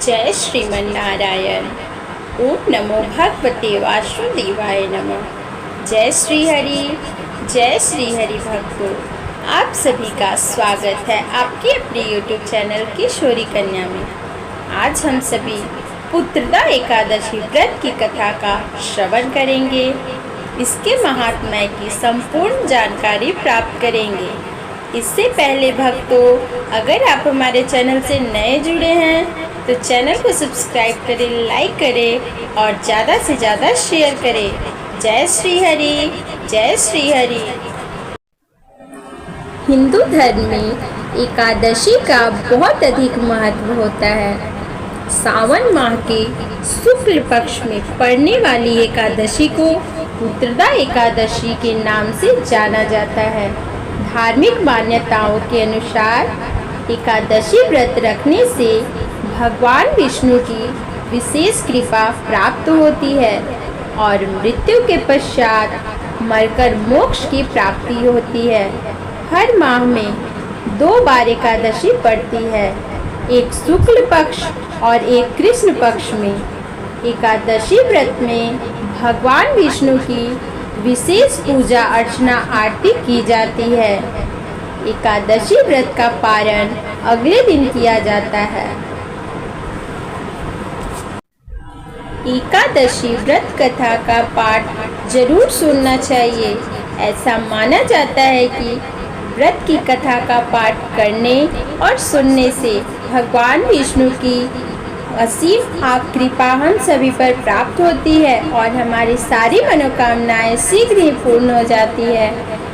जय श्रीमन्नारायण। ओम नमो भगवते वासुदेवाय नमः। जय श्री हरि भक्तों, आप सभी का स्वागत है आपके अपने YouTube चैनल किशोरी कन्या में। आज हम सभी पुत्रदा एकादशी व्रत की कथा का श्रवण करेंगे। इसके महात्म्य की संपूर्ण जानकारी प्राप्त करेंगे। इससे पहले भक्तों, अगर आप हमारे चैनल से नए जुड़े हैं तो चैनल को सब्सक्राइब करें, लाइक करें और ज़्यादा से ज़्यादा शेयर करें। जय श्री हरि। हिंदू धर्म में एकादशी का बहुत अधिक महत्व होता है। सावन माह के शुक्ल पक्ष में पड़ने वाली एकादशी को पुत्रदा एकादशी के नाम से जाना जाता है। धार्मिक मान्यताओं के अनुसार एकादशी व्रत रखने से भगवान विष्णु की विशेष कृपा प्राप्त होती है और मृत्यु के पश्चात मरकर मोक्ष की प्राप्ति होती है। हर माह में 2 बार एकादशी पड़ती है, एक शुक्ल पक्ष और एक कृष्ण पक्ष में। एकादशी व्रत में भगवान विष्णु की विशेष पूजा अर्चना आरती की जाती है। एकादशी व्रत का पारण अगले दिन किया जाता है। एकादशी व्रत कथा का पाठ जरूर सुनना चाहिए। ऐसा माना जाता है कि व्रत की कथा का पाठ करने और सुनने से भगवान विष्णु की असीम कृपा हम सभी पर प्राप्त होती है और हमारी सारी मनोकामनाएं शीघ्र ही पूर्ण हो जाती है।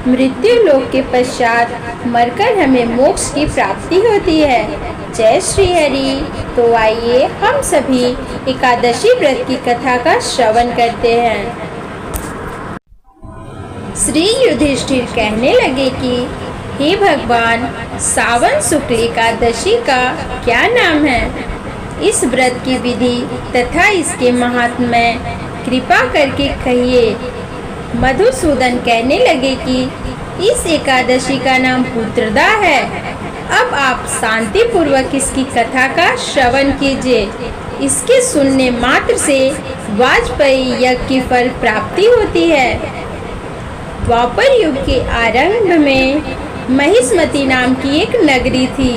मृत्यु लोक के पश्चात मरकर हमें मोक्ष की प्राप्ति होती है। जय श्री हरि। तो आइए हम सभी एकादशी व्रत की कथा का श्रवण करते हैं। श्री युधिष्ठिर कहने लगे कि हे भगवान, सावन शुक्ल एकादशी का क्या नाम है? इस व्रत की विधि तथा इसके महात्म्य कृपा करके कहिए। मधुसूदन कहने लगे कि इस एकादशी का नाम पुत्रदा है। अब आप शांति पूर्वक इसकी कथा का श्रवण कीजिए। इसके सुनने मात्र से वाजपेयी यज्ञ की फल प्राप्ति होती है। द्वापर युग के आरंभ में महिष्मती नाम की एक नगरी थी,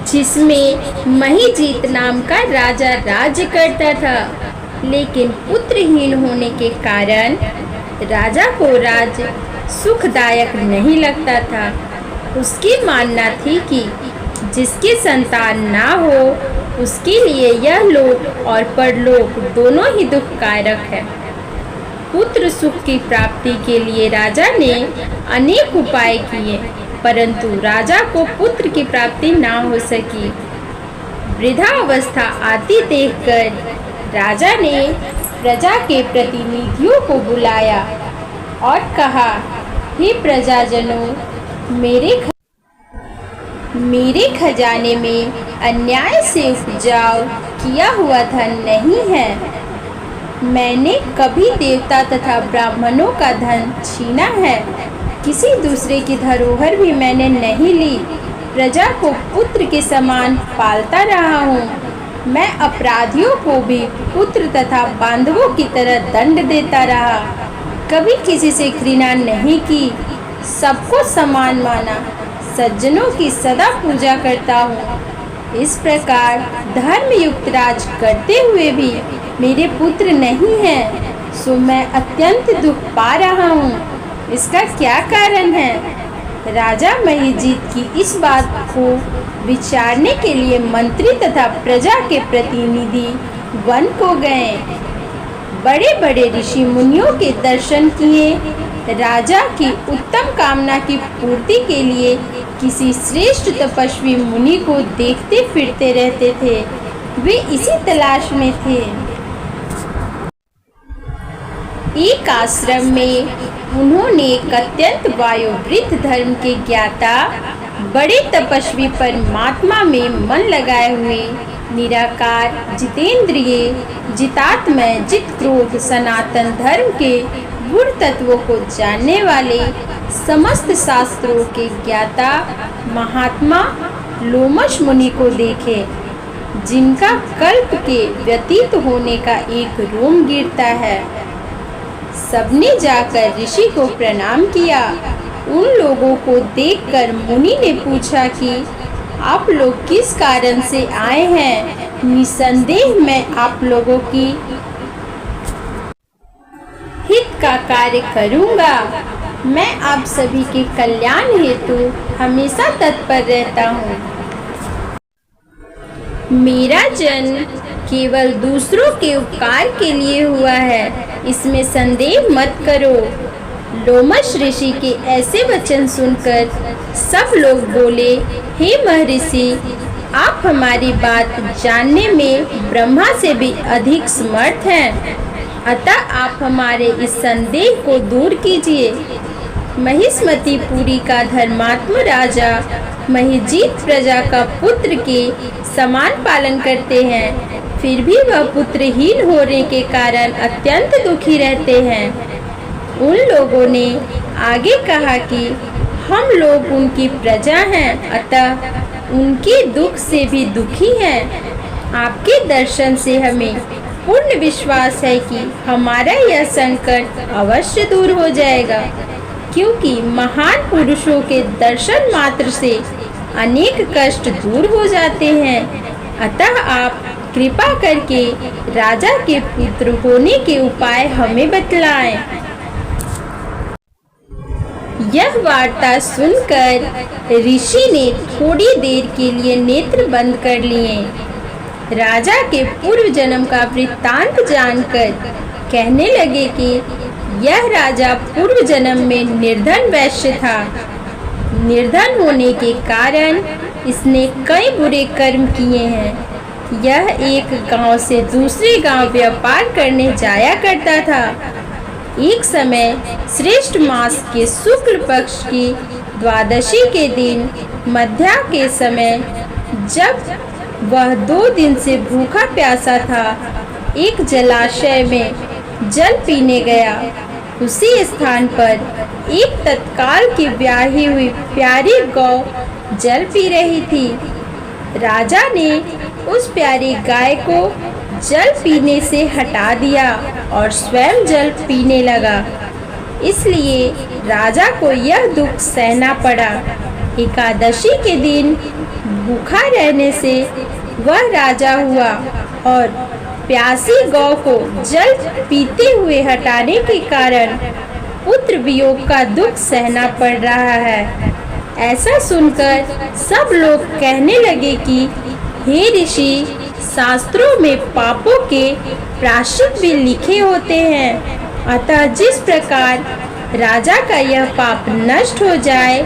जिसमें महिजीत नाम का राजा राज्य करता था। लेकिन पुत्रहीन होने के कारण राजा को राज्य सुखदायक नहीं लगता था। उसकी मानना थी कि जिसकी संतान ना हो उसके लिए यह लोक और परलोक दोनों ही दुखकारक है। पुत्र सुख की प्राप्ति के लिए राजा ने अनेक उपाय किए, परंतु राजा को पुत्र की प्राप्ति ना हो सकी। वृद्धा अवस्था आती देखकर राजा ने प्रजा के प्रतिनिधियों को बुलाया और कहा, हे प्रजाजनों, मेरे खजाने में अन्याय से उपजाऊ किया हुआ धन नहीं है। मैंने कभी देवता तथा ब्राह्मणों का धन छीना है। किसी दूसरे की धरोहर भी मैंने नहीं ली। प्रजा को पुत्र के समान पालता रहा हूँ। मैं अपराधियों को भी पुत्र तथा बांधवों की तरह दंड देता रहा। कभी किसी से घृणा नहीं की, सबको समान माना। सज्जनों की सदा पूजा करता हूँ। इस प्रकार धर्मयुक्त राज करते हुए भी मेरे पुत्र नहीं हैं, सो मैं अत्यंत दुख पा रहा हूँ। इसका क्या कारण है? राजा महिजीत की इस बात को विचारने के लिए मंत्री तथा प्रजा के प्रतिनिधि वन को गए। बड़े बड़े ऋषि मुनियों के दर्शन किए। राजा की उत्तम कामना की पूर्ति के लिए किसी श्रेष्ठ तपस्वी मुनि को देखते फिरते रहते थे। वे इसी तलाश में थे। एक आश्रम में उन्होंने एक अत्यंत वायुवृत्त धर्म के ज्ञाता बड़े तपस्वी परमात्मा में मन लगाए हुए निराकार, जितेंद्रिय, जितात्मय, जित क्रोध सनातन धर्म के गुण तत्वों को जानने वाले, समस्त शास्त्रों के ज्ञाता महात्मा लोमश मुनि को देखे, जिनका कल्प के व्यतीत होने का एक रोम गिरता है। सबने जाकर ऋषि को प्रणाम किया। उन लोगों को देखकर मुनि ने पूछा कि आप लोग किस कारण से आए हैं। निसंदेह मैं आप लोगों की हित का कार्य करूंगा। मैं आप सभी के कल्याण हेतु हमेशा तत्पर रहता हूँ। मेरा जन्म केवल दूसरों के उपकार के लिए हुआ है, इसमें संदेह मत करो। लोमश ऋषि के ऐसे वचन सुनकर सब लोग बोले, हे महर्षि, आप हमारी बात जानने में ब्रह्मा से भी अधिक समर्थ हैं, अतः आप हमारे इस संदेह को दूर कीजिए। महिष्मतीपुरी का धर्मात्मा राजा महिजीत प्रजा का पुत्र के समान पालन करते हैं, फिर भी वह पुत्रहीन होने के कारण अत्यंत दुखी रहते हैं। उन लोगों ने आगे कहा कि हम लोग उनकी प्रजा हैं, अतः उनके दुख से भी दुखी हैं। आपके दर्शन से हमें पूर्ण विश्वास है कि हमारा यह संकट अवश्य दूर हो जाएगा, क्योंकि महान पुरुषों के दर्शन मात्र से अनेक कष्ट दूर हो जाते हैं। अतः आप कृपा करके राजा के पुत्र होने के उपाय हमें बतलाएं। यह वार्ता सुनकर ऋषि ने थोड़ी देर के लिए नेत्र बंद कर लिए। राजा के पूर्व जन्म का वृत्तांत जानकर कहने लगे कि यह राजा पूर्व जन्म में निर्धन वैश्य था। निर्धन होने के कारण इसने कई बुरे कर्म किए हैं। यह एक गांव से दूसरे गांव व्यापार करने जाया करता था। एक समय श्रेष्ठ मास के शुक्ल पक्ष की द्वादशी के दिन मध्या के समय, जब वह 2 दिन से भूखा प्यासा था, एक जलाशय में जल पीने गया। उसी स्थान पर एक तत्काल की ब्याही हुई प्यारी गौ जल पी रही थी। राजा ने उस प्यारी गाय को जल पीने से हटा दिया और स्वयं जल पीने लगा। इसलिए राजा को यह दुख सहना पड़ा। एकादशी के दिन भूखा रहने से वह राजा हुआ और प्यासी गौ को जल पीते हुए हटाने के कारण पुत्र वियोग का दुख सहना पड़ रहा है। ऐसा सुनकर सब लोग कहने लगे कि हे ऋषि, शास्त्रों में पापों के प्रायश्चित भी लिखे होते हैं, अतः जिस प्रकार राजा का यह पाप नष्ट हो जाए,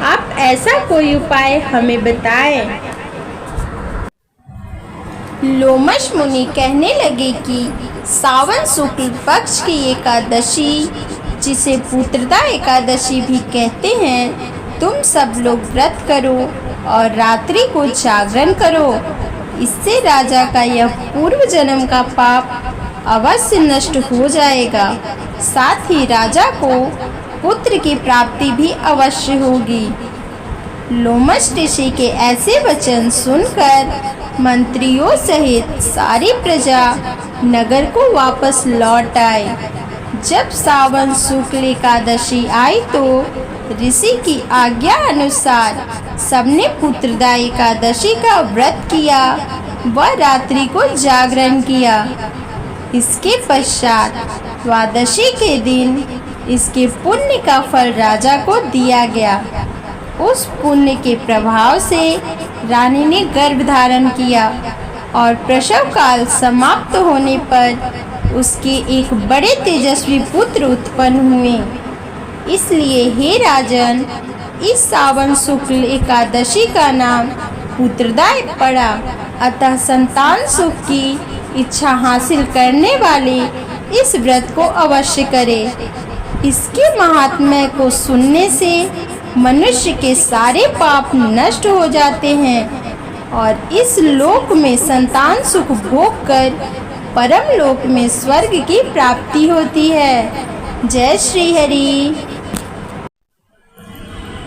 आप ऐसा कोई उपाय हमें बताएं। लोमश मुनि कहने लगे कि सावन शुक्ल पक्ष की एकादशी, जिसे पुत्रदा एकादशी भी कहते हैं, तुम सब लोग व्रत करो और रात्रि को जागरण करो। इससे राजा का यह पूर्व जन्म का पाप अवश्य नष्ट हो जाएगा। साथ ही राजा को पुत्र की प्राप्ति भी अवश्य होगी। लोमश ऋषि के ऐसे वचन सुनकर मंत्रियों सहित सारी प्रजा नगर को वापस लौट आई। जब सावन शुक्ल एकादशी आई तो ऋषि की आज्ञा अनुसार सबने पुत्रदा एकादशी का व्रत किया व रात्रि को जागरण किया। इसके पश्चात द्वादशी के दिन इसके पुण्य का फल राजा को दिया गया। उस पुण्य के प्रभाव से रानी ने गर्भ धारण किया और प्रसव काल समाप्त होने पर उसके एक बड़े तेजस्वी पुत्र उत्पन्न हुए। इसलिए हे राजन, इस सावन शुक्ल एकादशी का नाम पुत्रदा पड़ा। अतः संतान सुख की इच्छा हासिल करने वाले इस व्रत को अवश्य करें। इसके महात्म्य को सुनने से मनुष्य के सारे पाप नष्ट हो जाते हैं और इस लोक में संतान सुख भोग कर परम लोक में स्वर्ग की प्राप्ति होती है। जय श्री हरि।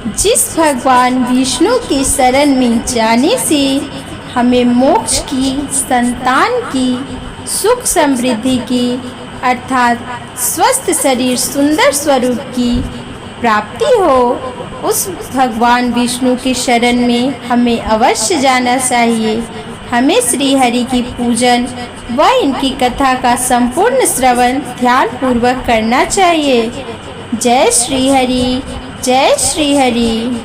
जिस भगवान विष्णु की शरण में जाने से हमें मोक्ष की, संतान की, सुख समृद्धि की अर्थात स्वस्थ शरीर, सुंदर स्वरूप की प्राप्ति हो, उस भगवान विष्णु की शरण में हमें अवश्य जाना चाहिए। हमें श्री हरि की पूजन व इनकी कथा का संपूर्ण श्रवण ध्यान पूर्वक करना चाहिए। जय श्री हरि, जय श्री हरि।